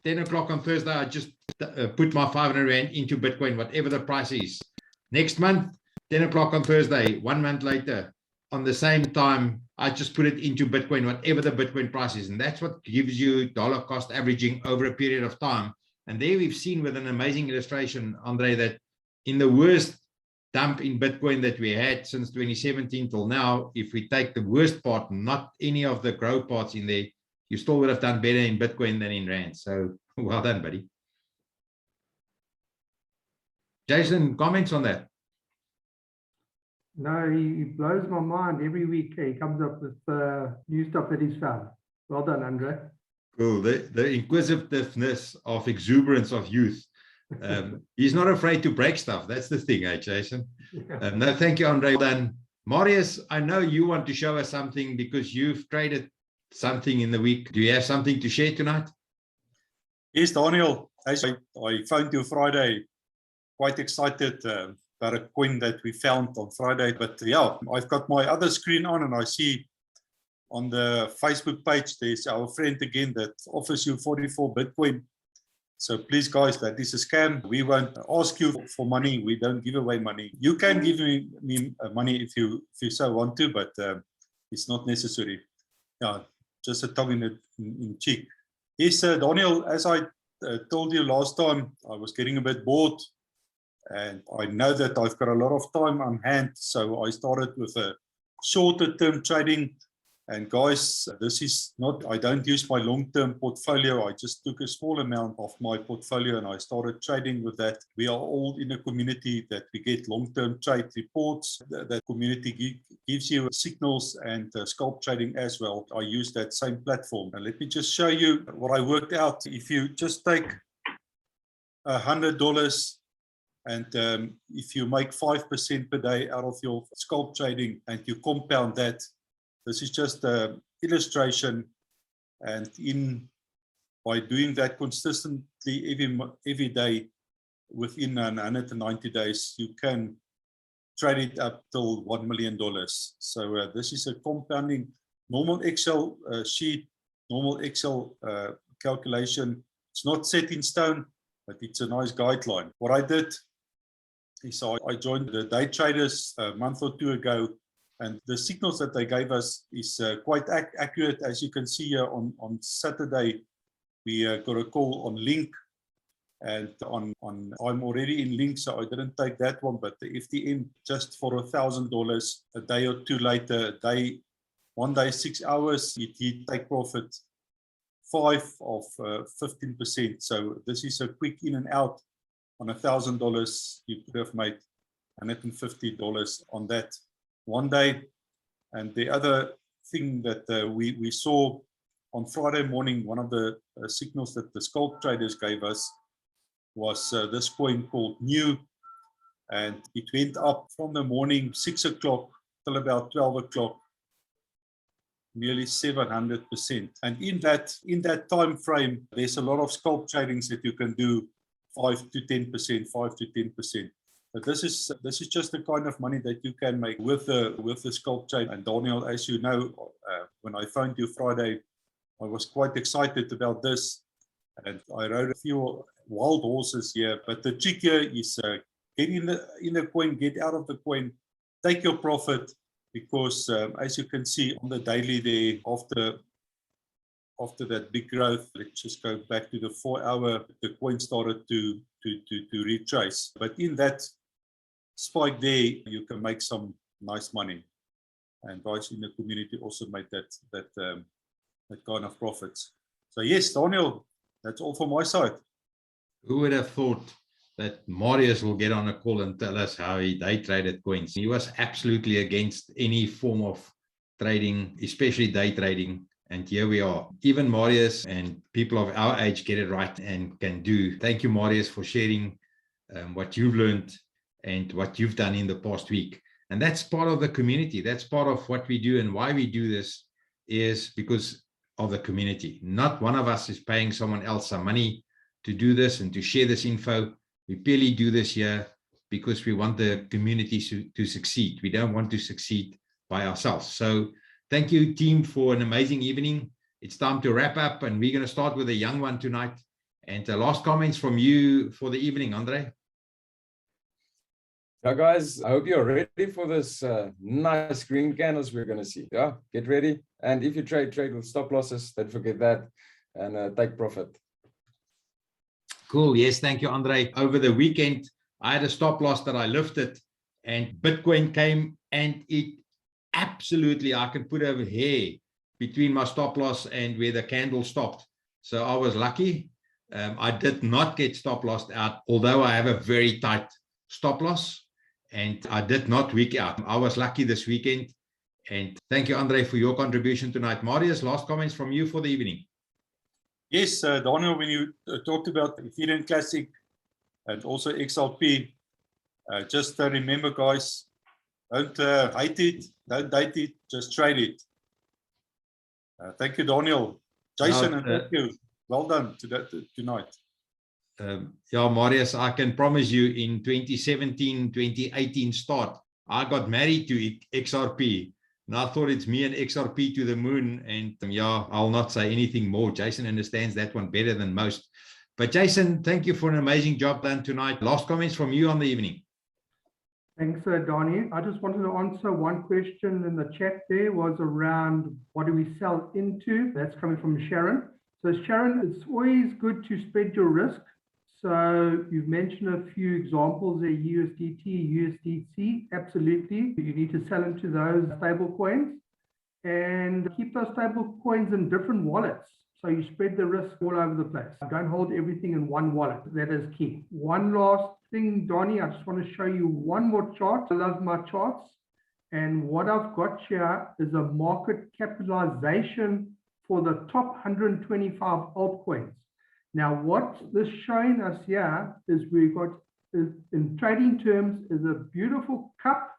10 o'clock on Thursday, I just put my 500 Rand into Bitcoin, whatever the price is. Next month, 10 o'clock on Thursday, 1 month later, on the same time, I just put it into Bitcoin, whatever the Bitcoin price is. And that's what gives you dollar cost averaging over a period of time. And there we've seen with an amazing illustration, Andrei, that in the worst dump in Bitcoin that we had since 2017 till now, if we take the worst part, not any of the growth parts in there, you still would have done better in Bitcoin than in Rand. So well done, buddy. Jason, comments on that? No, he blows my mind every week. He comes up with new stuff that he's found. Well done, Andrei. Cool. The inquisitiveness of exuberance of youth. He's not afraid to break stuff. That's the thing, Jason? Yeah. No, thank you, Andrei. Well done. Marius, I know you want to show us something because you've traded something in the week. Do you have something to share tonight? Yes, Daniel. As I phoned you Friday, quite excited about a coin that we found on Friday. But yeah, I've got my other screen on and I see on the Facebook page, there's our friend again that offers you 44 Bitcoin. So please, guys, that is a scam. We won't ask you for money. We don't give away money. You can give me money if you so want to, but it's not necessary. Yeah, just a tongue in cheek. Yes, Daniel, as I told you last time, I was getting a bit bored and I know that I've got a lot of time on hand. So I started with a shorter term trading. And guys, this is not, I don't use my long-term portfolio. I just took a small amount of my portfolio and I started trading with that. We are all in a community that we get long-term trade reports. That community gives you signals and scalp trading as well. I use that same platform. And let me just show you what I worked out. If you just take $100 and if you make 5% per day out of your scalp trading and you compound that, this is just an illustration, and by doing that consistently every day within 190 days, you can trade it up till $1 million. So this is a compounding normal Excel sheet, normal Excel calculation. It's not set in stone, but it's a nice guideline. What I did is I joined the day traders a month or two ago. And the signals that they gave us is quite accurate. As you can see here on Saturday, we got a call on Link, and I'm already in Link, so I didn't take that one. But the FTN just for $1,000 a day or two later, 1 day 6 hours, he take profit 5 of 15%. So this is a quick in and out on $1,000. You could have made $150 on that 1 day. And the other thing that we saw on Friday morning, one of the signals that the scalp traders gave us was this coin called New, and it went up from the morning 6 o'clock till about 12 o'clock, nearly 700%. And in that time frame, there's a lot of scalp tradings that you can do 5 to 10%, 5 to 10%. But this is just the kind of money that you can make with the scalp trade. And Daniel, as you know, when I phoned you Friday, I was quite excited about this, and I rode a few wild horses here. But the trick here is get in the coin, get out of the coin, take your profit, because as you can see on the daily there, after that big growth, let's just go back to the 4 hour, the coin started to retrace. But in that spike there, you can make some nice money. And guys in the community also made that kind of profits. So yes, Daniel, That's all from my side. Who would have thought that Marius will get on a call and tell us how he day traded coins? He was absolutely against any form of trading, especially day trading. And here we are. Even Marius and people of our age get it right and can do. Thank you, Marius, for sharing what you've learned and what you've done in the past week. And that's part of the community. That's part of what we do, and why we do this is because of the community. Not one of us is paying someone else some money to do this and to share this info. We purely do this here because we want the community to succeed. We don't want to succeed by ourselves. So thank you, team, for an amazing evening. It's time to wrap up, and we're going to start with a young one tonight. And last comments from you for the evening, Andrei. Yeah, guys, I hope you're ready for this nice green candles we're going to see. Yeah, get ready. And if you trade with stop losses, don't forget that, and take profit. Cool. Yes, thank you, Andrei. Over the weekend, I had a stop loss that I lifted, and Bitcoin came, and it absolutely, I can put a hair between my stop loss and where the candle stopped. So I was lucky. I did not get stop lossed out, although I have a very tight stop loss, and I did not weak out. I was lucky this weekend. And thank you, Andrei, for your contribution tonight. Marius, last comments from you for the evening. Yes, Daniel, when you talked about Ethereum Classic and also XRP, just remember, guys, don't hate it, don't date it, just trade it. Thank you, Daniel. Jason, and thank you. Well done tonight. Yeah, Marius, I can promise you in 2017, 2018 start, I got married to XRP. And I thought it's me and XRP to the moon. And yeah, I'll not say anything more. Jason understands that one better than most. But Jason, thank you for an amazing job done tonight. Last comments from you on the evening. Thanks, Donnie. I just wanted to answer one question in the chat there, was around what do we sell into? That's coming from Sharon. So Sharon, it's always good to spread your risk. So you've mentioned a few examples there, USDT, USDC, absolutely. You need to sell into those stable coins and keep those stable coins in different wallets. So you spread the risk all over the place. Don't hold everything in one wallet. That is key. One last thing, Donnie, I just want to show you one more chart. I love my charts. And what I've got here is a market capitalization for the top 125 altcoins. Now, what this showing us here is we've got, in trading terms, is a beautiful cup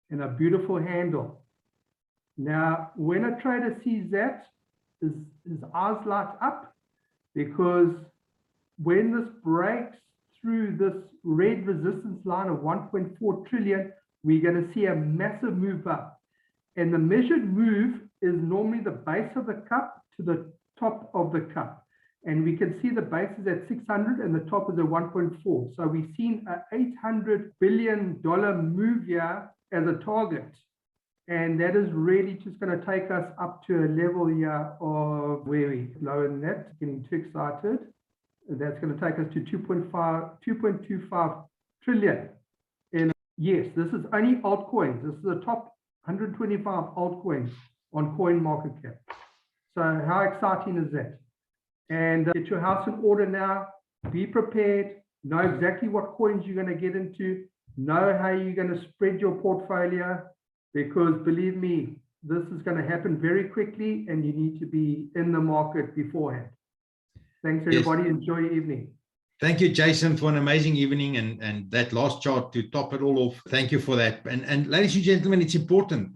and a beautiful handle. Now, when a trader sees that, his eyes light up, because when this breaks through this red resistance line of 1.4 trillion, we're going to see a massive move up. And the measured move is normally the base of the cup to the top of the cup. And we can see the base is at 600 and the top is at 1.4. So we've seen an $800 billion move here as a target. And that is really just going to take us up to a level here of where we lower than that, getting too excited. That's going to take us to 2.25 trillion. And yes, this is only altcoins. This is the top 125 altcoins on CoinMarketCap. So how exciting is that? And get your house in order now. Be prepared. Know exactly what coins you're going to get into. Know how you're going to spread your portfolio. Because believe me, this is going to happen very quickly and you need to be in the market beforehand. Thanks, everybody. Yes. Enjoy your evening. Thank you, Jason, for an amazing evening, and that last chart to top it all off. Thank you for that. And ladies and gentlemen, it's important.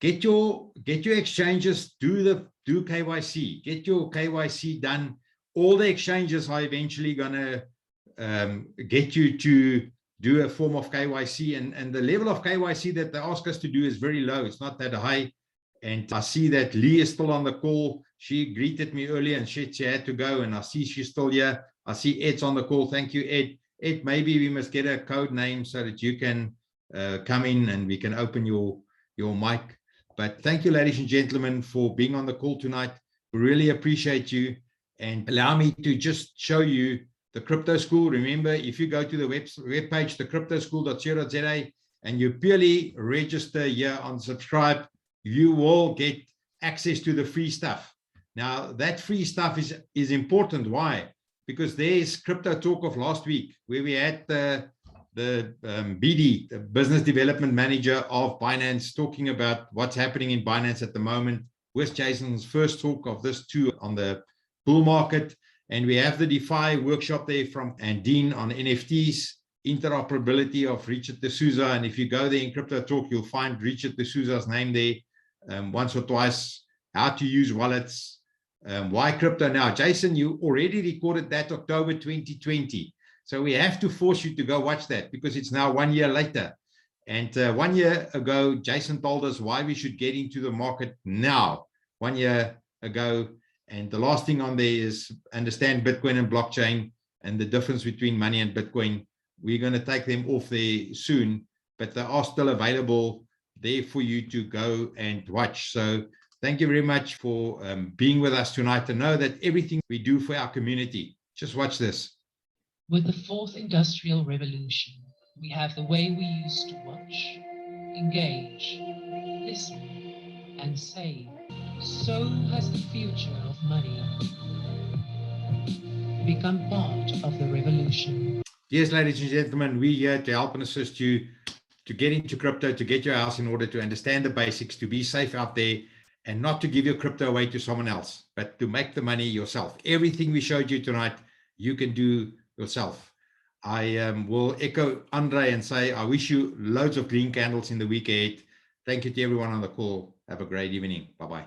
Get your exchanges, do KYC, get your KYC done. All the exchanges are eventually going to get you to do a form of KYC, and the level of KYC that they ask us to do is very low. It's not that high. And I see that Lee is still on the call. She greeted me earlier and she had to go, and I see she's still here. I see Ed's on the call. Thank you, Ed. Ed, maybe we must get a code name so that you can come in and we can open your mic. But thank you, ladies and gentlemen, for being on the call tonight. We really appreciate you. And allow me to just show you the Crypto School. Remember, if you go to the webpage, thecryptoschool.co.za, and you purely register here on subscribe, you will get access to the free stuff. Now, that free stuff is important. Why? Because there's crypto talk of last week, where we had the BD, the business development manager of Binance, talking about what's happening in Binance at the moment, with Jason's first talk of this too on the bull market. And we have the DeFi workshop there from Dean on NFTs, interoperability of Richard D'Souza. And if you go there in Crypto Talk, you'll find Richard D'Souza's name there once or twice, how to use wallets, why crypto now. Jason, you already recorded that October 2020. So we have to force you to go watch that, because it's now 1 year later. And 1 year ago, Jason told us why we should get into the market now, 1 year ago. And the last thing on there is understand Bitcoin and blockchain and the difference between money and Bitcoin. We're going to take them off there soon, but they are still available there for you to go and watch. So thank you very much for being with us tonight, and know that everything we do for our community. Just watch this. With the fourth industrial revolution, we have the way we used to watch, engage, listen, and save. So has the future of money become part of the revolution. Yes, ladies and gentlemen, we're here to help and assist you to get into crypto, to get your house in order, to understand the basics, to be safe out there, and not to give your crypto away to someone else, but to make the money yourself. Everything we showed you tonight, you can do yourself. I will echo Andrei and say, I wish you loads of green candles in the week ahead. Thank you to everyone on the call. Have a great evening. Bye-bye.